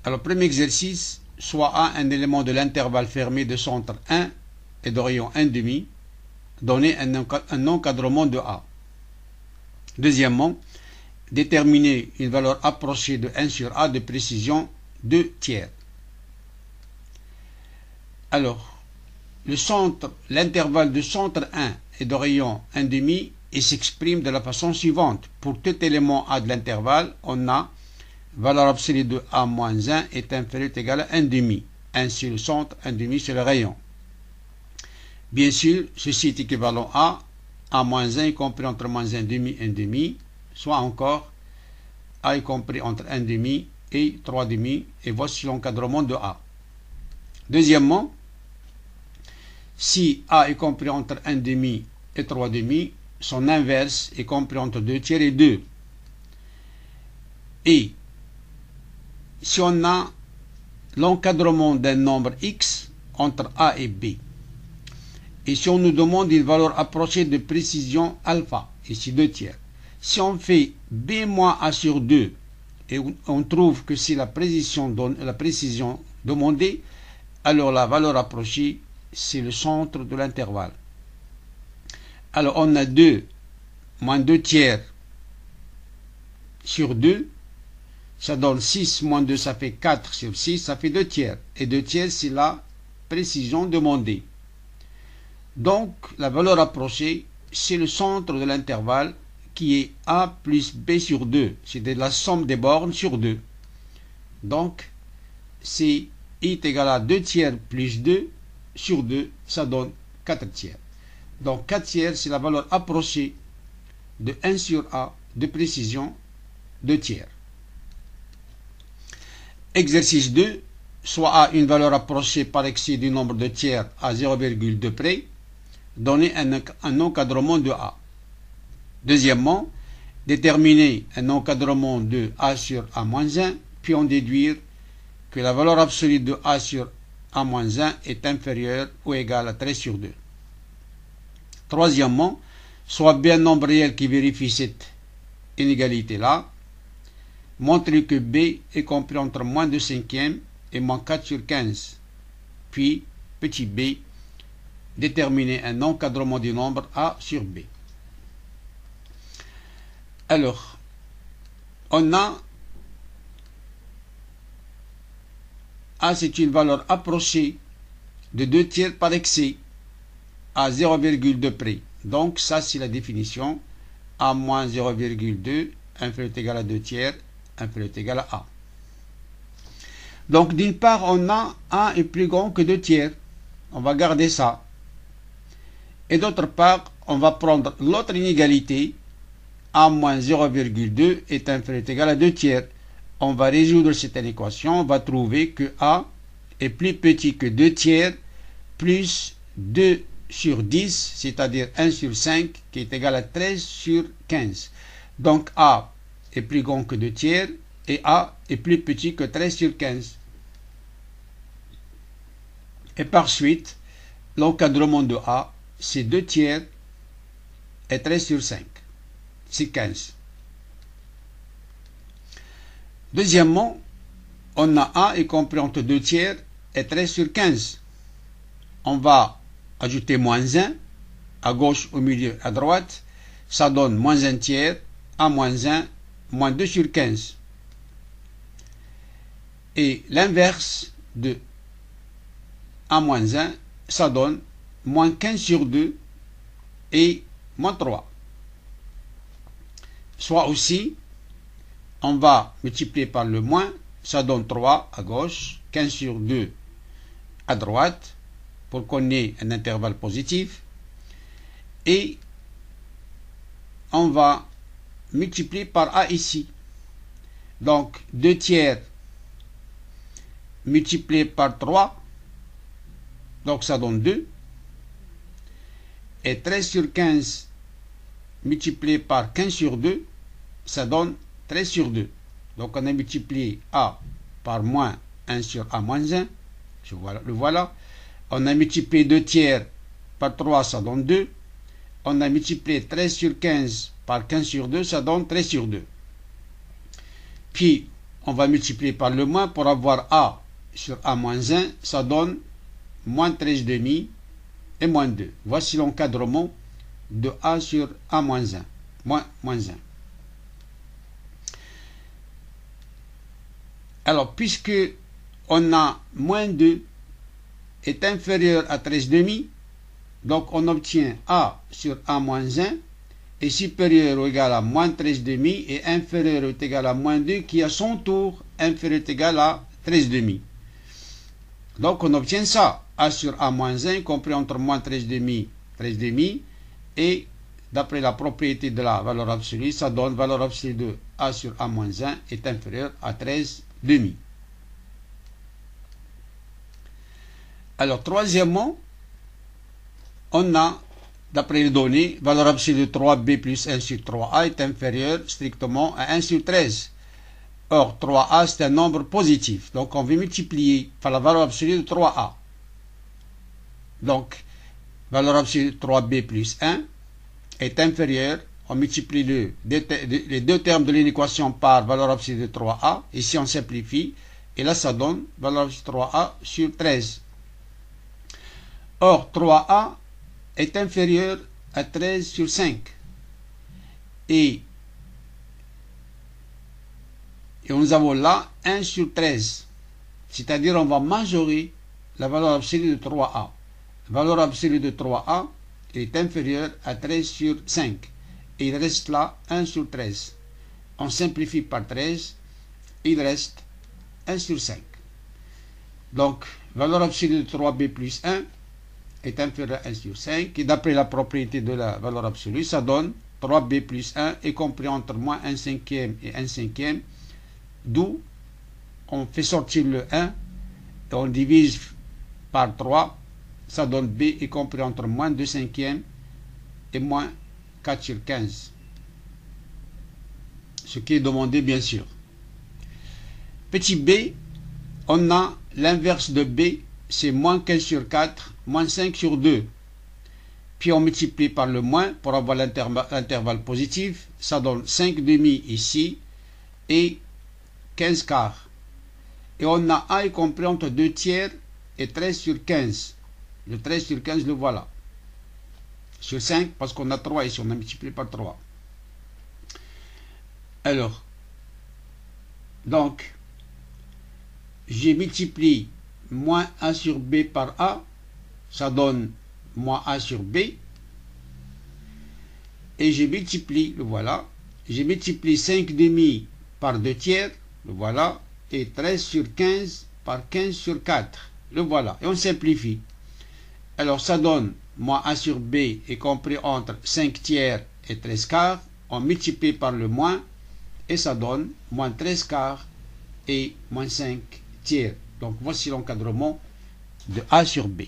Alors, premier exercice, soit A un élément de l'intervalle fermé de centre 1 et de rayon 1,5, donner un encadrement de A. Deuxièmement, déterminer une valeur approchée de 1 sur A de précision 2 tiers. Alors, l'intervalle de centre 1 et de rayon 1,5 et s'exprime de la façon suivante. Pour tout élément A de l'intervalle, on a valeur absolue de A moins 1 est inférieure ou égale à 1,5. 1 sur le centre, 1,5 sur le rayon. Bien sûr, ceci est équivalent à A moins 1 est compris entre moins 1,5 et 1,5, soit encore A est compris entre 1,5 et 3,5, et voici l'encadrement de A. Deuxièmement, si A est compris entre 1,5 et 3,5, son inverse est compris entre 2 tiers et 2. Et si on a l'encadrement d'un nombre x entre A et B, et si on nous demande une valeur approchée de précision alpha, ici 2 tiers, si on fait B moins A sur 2, et on trouve que c'est la précision demandée, alors la valeur approchée, c'est le centre de l'intervalle. Alors on a 2 moins 2 tiers sur 2, ça donne 6 moins 2, ça fait 4 sur 6, ça fait 2 tiers. Et 2 tiers, c'est la précision demandée. Donc, la valeur approchée, c'est le centre de l'intervalle qui est A plus B sur 2. C'est de la somme des bornes sur 2. Donc, c'est I est égal à 2 tiers plus 2 sur 2, ça donne 4 tiers. Donc, 4 tiers, c'est la valeur approchée de 1 sur A de précision 2 tiers. Exercice 2, soit A une valeur approchée par excès du nombre de tiers à 0,2 près, donner un encadrement de A. Deuxièmement, déterminer un encadrement de A sur A-1, puis en déduire que la valeur absolue de A sur A-1 est inférieure ou égale à 13 sur 2. Troisièmement, soit B un nombre réel qui vérifie cette inégalité-là, montrer que B est compris entre moins 2 cinquièmes et moins 4 sur 15. Puis, petit b, déterminer un encadrement du nombre A sur B. Alors, on a A, c'est une valeur approchée de 2 tiers par excès à 0,2 près. Donc, ça, c'est la définition. A moins 0,2, inférieur ou égal à 2 tiers, inférieur ou égal à A. Donc, d'une part, on a A est plus grand que 2 tiers. On va garder ça. Et d'autre part, on va prendre l'autre inégalité. A moins 0,2 est inférieur ou égal à 2 tiers. On va résoudre cette équation. On va trouver que A est plus petit que 2 tiers plus 2 sur 10, c'est-à-dire 1 sur 5, qui est égal à 13 sur 15. Donc A est plus grand que 2 tiers et A est plus petit que 13 sur 15. Et par suite, l'encadrement de A, c'est 2 tiers et 13 sur 5. C'est 15. Deuxièmement, on a A est compris entre 2 tiers et 13 sur 15. On va ajouter moins 1, à gauche, au milieu, à droite. Ça donne moins 1 tiers, A moins 1, moins 2 sur 15. Et l'inverse de A moins 1, ça donne moins 15 sur 2 et moins 3. Soit aussi, on va multiplier par le moins, ça donne 3 à gauche, 15 sur 2 à droite, pour qu'on ait un intervalle positif. Et on va multiplier par A ici. Donc 2 tiers multiplié par 3, donc ça donne 2. Et 13 sur 15 multiplié par 15 sur 2, ça donne 13 sur 2. Donc on a multiplié A par moins 1 sur A moins 1. Le voilà. On a multiplié 2 tiers par 3, ça donne 2. On a multiplié 13 sur 15 par 15 sur 2, ça donne 13 sur 2. Puis, on va multiplier par le moins pour avoir A sur A moins 1, ça donne moins 13 demi et moins 2. Voici l'encadrement de A sur A moins 1. Moins 1. Alors, puisque on a moins 2 est inférieur à 13 demi, donc on obtient A sur A moins 1 est supérieur ou égal à moins 13 demi et inférieur ou égal à moins 2 qui à son tour inférieur ou égal à 13 demi. Donc on obtient ça, A sur A moins 1 compris entre moins 13 demi et d'après la propriété de la valeur absolue, ça donne valeur absolue de A sur A moins 1 est inférieur à 13 demi. Alors troisièmement, on a, d'après les données, valeur absolue de 3b plus 1 sur 3a est inférieure strictement à 1 sur 13. Or, 3a, c'est un nombre positif. Donc, on veut multiplier par la valeur absolue de 3a. Donc, valeur absolue de 3b plus 1 est inférieure. On multiplie les deux termes de l'équation par valeur absolue de 3a. Ici, on simplifie. Et là, ça donne valeur absolue de 3a sur 13. Or, 3a est inférieur à 13 sur 5. Et nous avons là 1 sur 13. C'est-à-dire on va majorer la valeur absolue de 3a. La valeur absolue de 3a est inférieure à 13 sur 5. Et il reste là 1 sur 13. On simplifie par 13. Il reste 1 sur 5. Donc, valeur absolue de 3b plus 1 est inférieur à 1 sur 5, et d'après la propriété de la valeur absolue, ça donne 3b plus 1 est compris entre moins 1 cinquième et 1 cinquième, d'où on fait sortir le 1 et on divise par 3, ça donne b est compris entre moins 2 cinquièmes et moins 4 sur 15. Ce qui est demandé bien sûr. Petit b, on a l'inverse de b, c'est moins 15 sur 4, moins 5 sur 2. Puis on multiplie par le moins pour avoir l'intervalle positif. Ça donne 5 demi ici et 15 quarts. Et on a A est compris entre 2 tiers et 13 sur 15. Le 13 sur 15, le voilà. Sur 5, parce qu'on a 3 ici, on a multiplié par 3. Alors, donc, j'ai multiplié moins A sur B par A, ça donne moins A sur B, et j'ai multiplié, le voilà, j'ai multiplié 5 demi par 2 tiers, le voilà, et 13 sur 15 par 15 sur 4, le voilà, et on simplifie. Alors ça donne moins A sur B est compris entre 5 tiers et 13 quarts, on multiplie par le moins, et ça donne moins 13 quarts et moins 5 tiers. Donc voici l'encadrement de A sur B.